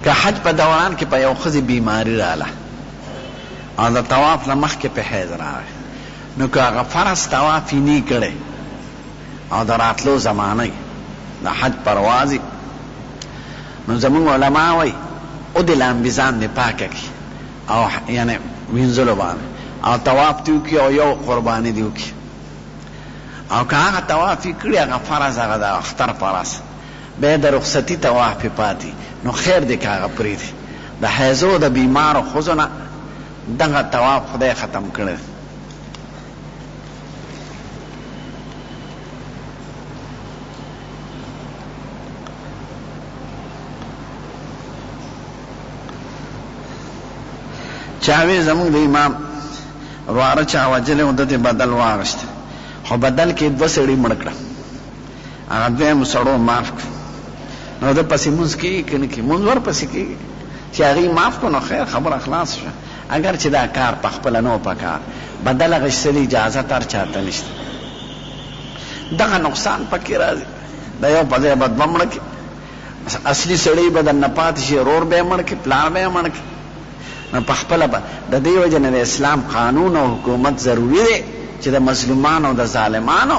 که حج په دوران کې په یو ښځې بیماری راله او د طواف نه مخکې په حیض راغی، نو که هغه فرض طواف یې نه کړی او د راتلو زمانه د حج پروازي، نو زمونږ علما وایي او د لامبي ځان دې پاکه کړي او یعنې وینځلو باندې او طواف دې وکړي او یو قرباني دې وکړي، او که هغه طواف یې کړي هغه فرض هغه د اختر فرض بیا د رخصتي طواف پې پاتې، نو خیر دی که هغه پرېږدي. د حیضو د بیمارو ښځو نه دغه طواف خدای ختم کړی. چاوی زمونږ د امام واره چا وجلی و ده دې بدل واغشته، خو بدل کې دوه سړي مړه کړه، هغه دویم سړو معاف کړه، نو ده پسې مونځ کېږي که نه کېږي؟ مونځ ورپسې کېږي چې هغې معاف کړو، نو خیر خبره خلاص شوه. اگر چې دا کار په خپله نه و په کار، بدل اخیستل اجازت هر چاته نشته. دغه نقصان پکې راځي، د یو په ځای به دوه مړه کړي، اصلي سړی به درنه پاتې شي، ورور به یې مړ کړي، پلار به یې مړ کړي، نو په خپله به د دې وجې نه د اسلام قانون او حکومت ضروري دی چې د مظلومانو د ظالمانو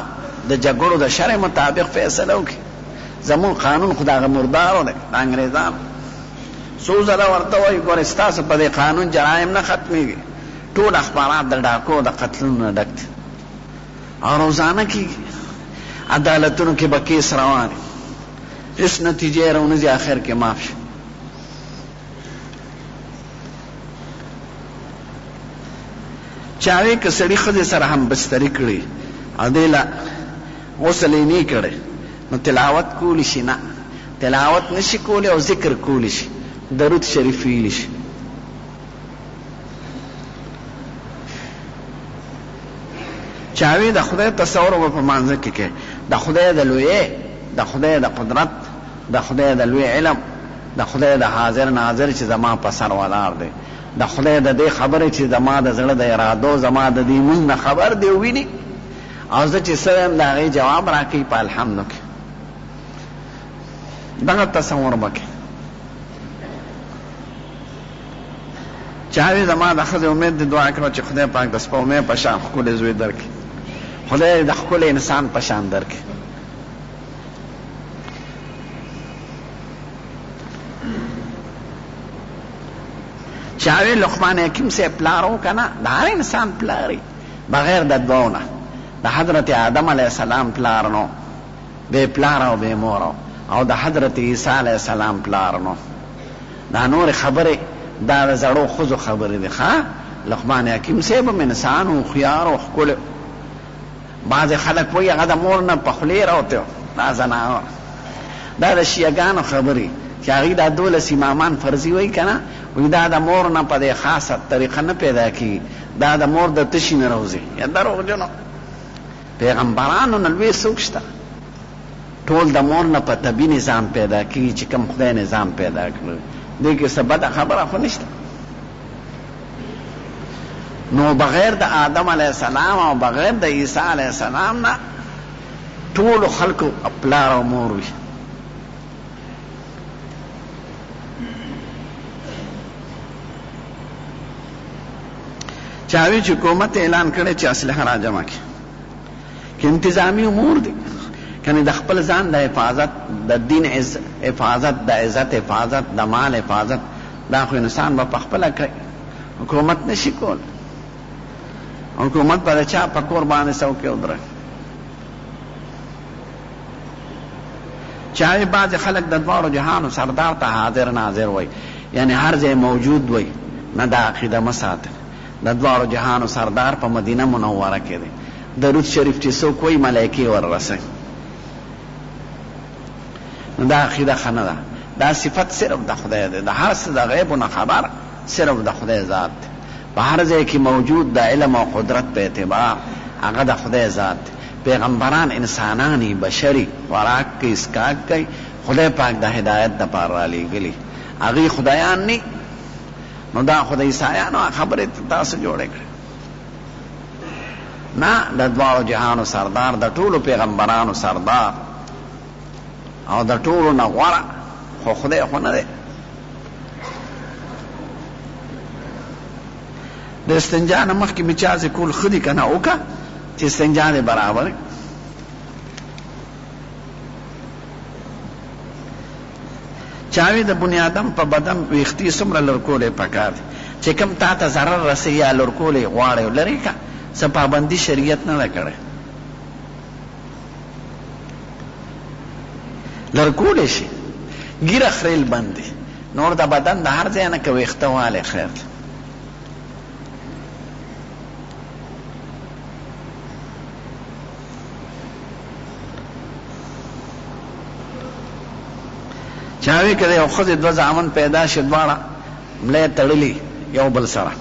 د جګړو د شرع مطابق فیصله وکړي. زمون قانون خو د هغه مردارو دی، د انګریزانو. څو ځله ورته وایي ګورې ستاسو په دې قانون جرایم نه ختمېږي، ټول اخبارات د ډاکو د قتلونو نه ډک دي او روزانه کېږي، عدالتونو کې به کیس روان وي، هېڅ نتیجې یې رانهځي، آخر کې معاف شي. چاوی که سړي ښځې سره هم بستري کړي او دې له غسل یې نه کړی، نو تلاوت کولی شي؟ نه، تلاوت نشي کولی او ذکر کولی شي، درود شریف ویلی شي. چاوی د خدای تصور به په مانځه کې کوي، د خدای د لویۍ، د خدای د قدرت، د خدای د لوی علم، د خدای د حاضر ناظر چې زما په سر ولاړ دی، د خدای د دې خبرې چې زما د زړه د ارادو، زما د دې مونږ نه خبر دی وویني، او زه چې څه یم د هغې جواب راکوي په الحمدو کې. دغه تصور به کوي. چاوی زما د ښځې امید دې دعا کړه چې خدای پاک د سپومې په شان ښکلی زوی درکړي، خدای د ښکلی انسان په شان درکړي. چاوی لقمان حکیم سے پلارو کنا د هر انسان پلاری بغیر د دوو نه، د حضرت آدم علیه السلام پلار نو، بے پلار او بے مور، او د حضرت عیسی علیه السلام پلار نو. دا نور خبرې دا د زړو ښځو خبرې دي. لقمان حکیم صاحب هم انسان و خیار و ښکلی. بعضې خلک وایي هغه د مور نه په خولې راوتی دا زناور، دا د شیعګانو خبرې چې هغوی دا 12 امامان فرضي وایي که نه، وایي دا د مور نه په دې خاصه طریقه نه پیدا کېږي، دا د مور د تشي نه راوځي. یا دروغجنو پیغمبرانو نه لوی څوک شته؟ ټول د مور نه په طبي نظام پیدا کېږي چې کوم خدای نظام پیدا کړی، دې کې څه بده خبره خو نشته. نو بغیر د آدم علیه السلام او بغیر د عیسی علیه السلام نه ټولو خلکو پلار او مور وي. چاوی چې حکومت اعلان کړی چې اسلحه را جمع کړي، که انتظامی امور دي، کنه د خپل ځان د حفاظت، د دین حفاظت، د عزت حفاظت، د مال حفاظت، دا خو انسان به په خپله کوي، حکومت نشي کول. حکومت به د چا په کور باندې څوکۍ ودروي. چاوی بعضې خلک د دواړو جهانو سردار ته حاضر ناظر وایي، یعنی هر ځای موجود وایي. نه، دا عقیده مه ساتئ. د دواړو جهانو سردار په مدینه منوره کې دی. درود شریف چې څوک وایي ملایکې وررسوي. نو دا عقیده ښه نه ده. دا صفت صرف د خدای دی، د هر څه د غیبو نه خبر صرف د خدای ذات دی. په هر ځای کې موجود د علم او قدرت په اعتبار هغه د خدای ذات دی. پیغمبران انسانانی بشری خوراک کوي، اسکاک کوي، خدای پاک د هدایت دپاره رالیږلي، هغوی خدایان نی. نو دا خو د عیسایانو خبرې تاسو جوړې کړې. نه، د دواړو جهانو سردار، د ټولو پیغمبرانو سردار او د ټولو نه غوره خو خدای خو نه دی. د استنجا نه مخکې مې چا کول ښه دي که نه وکړه چې استنجا دې برابر چاوی د بنی آدم په بدن ویښتې څومره لرکولی پکار دی چې کوم تا ته ضرر رسوي یا لرکولی غواړی لرې که څه پابندي شریعت نه ده کړی لرکولی شي ګیره خریل بند دی نور د بدن د هر ځای نه که ویښته والی خیر دی چاوی که د یو ښځې دوه زامن پیدا شي دواړه ملی تړلي یو بل سره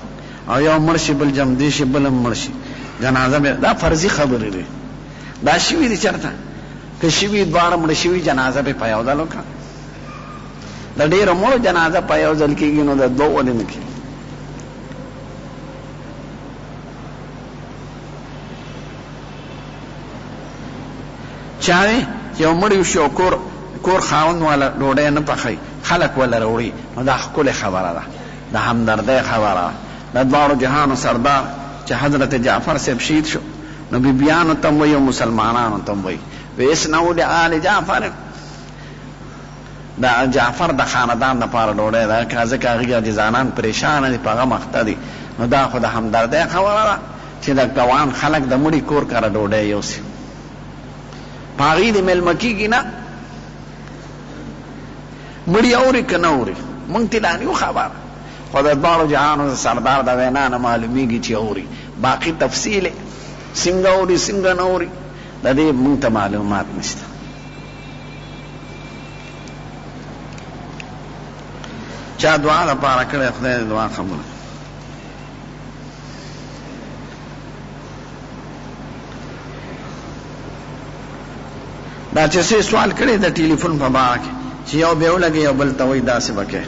او یو مړ شي بل جمدی شي بل هم مړ شي جنازه دا فرضي خبرې دي دا شوي دي چېرته که شوي دواړه مړه شوي جنازه به په یو ځل وکړه د ډېرو مړو جنازه په یو ځل کېږي نو د دوه ولې نه کېږي چاوی یو مړ شي او کور خاوند والا ډوډۍ نه پخوي خلک وله راوړي نو دا ښکلې خبره ده د همدردۍ خبره ده د دواړو جهانو سردار چې حضرت جعفر صاحب شهید شو نو بیبیانو ته هم وایي او مسلمانانو ته هم وایي ویسنو لآل جعفر د جعفر د خاندان دپاره ډوډۍ ده که ځکه هغوی ځانان پریشانه دي په هغه مخته دي نو دا خو د همدردۍ خبره ده چې د ګوان خلک د مړي کور کره ډوډۍ یوسي په هغوی دې میلمه کېږي نه مړي اوري که نه اوري مونږ ته لا نه یو خبر خو د دواړو جهانو سردار د وینا نه معلومیږي چې اوري باقي تفصیل څنګه اوري څنګه نه اوري د دې مونږ ته معلومات نشته چا دعا دپاره کړی خدای د دعا قبول دا چې څه سوال کړی د ټلیفون په باره کې چې یو به ولګي یو بل ته وایي داسې به کوې